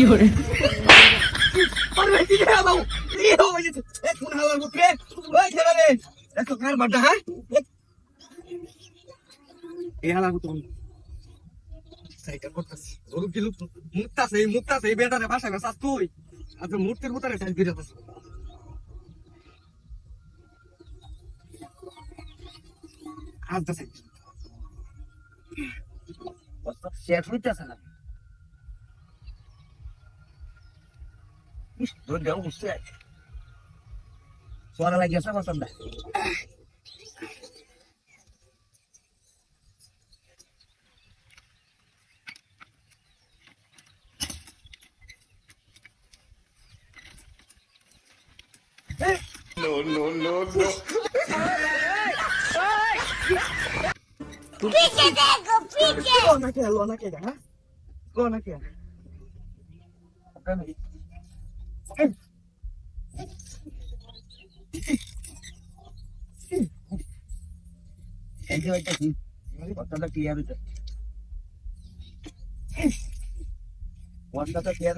করে পারবে কি রে বাবু এই হয়ে গেছে এক কোন হালার মুখে ওই ছেড়ে রে এত কার বাড্ডা হ্যাঁ এই হালার মুখ সাইকেল করতেছি গরু কি লুক মুক্তাছে এই বেটারে ভাষা না তুই আজ মূর্তির মতরে সাইজ দিয়ে যাচ্ছে আজ তো সাইজ শেষ হইতেছে না Doon daw gusto yan. Suara lagi sama tanda. No. Pique, Diego, pique! Lo na kaya, ha? Go na kaya. Enjoy the tea. What's the tea? What's the tea?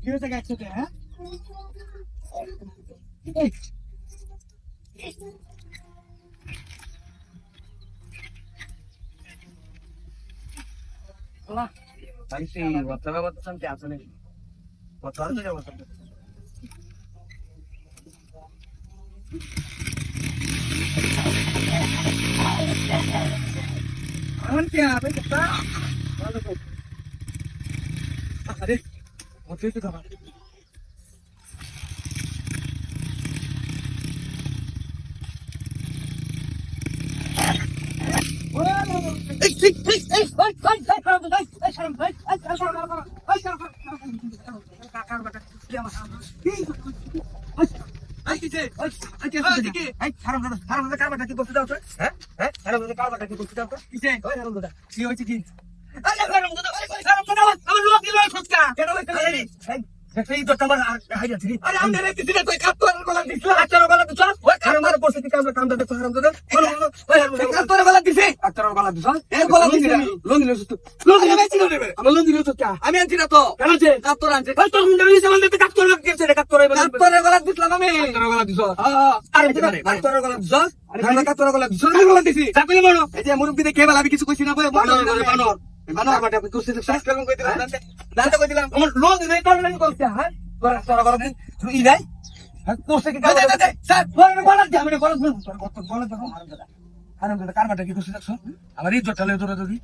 Here's the guy today, huh? Hola. Ahí sí, otra vez bastante hacen. Otra vez ya bastante. Aman क्या है कितना? वाला को. अरे, बहुत तेज था. আমি আনছি না তো কেন আছে কাপড় আনছে তোর মুন্ডা নিচে মানে তো কাপড় লাগছে রে কাপড়ের গলা দিছলাম আমি কাপড়ের গলা দিছ আরে কাপড়ের গলা দিছ আরে কাপড়ের গলা দিছ আমি গলা দিছি চাপিলে বড় এই যে মুরব্বি দেখে বেলা আমি কিছু কইছি না বই বানর বাটা করতে সার্চ করলাম কই দিলাম দাঁতে কই দিলাম আমার লোন দিলে কোন লাগি করতে হ্যাঁ তোরা গলা দিন তুই নাই হ্যাঁ কোর্সে কি স্যার গলা দি আমি গলা দিন তোর গলা দেখো আরাম দাদা কার বাটা কি করছিস দেখছ আমার ইজ্জত চলে তোরা যদি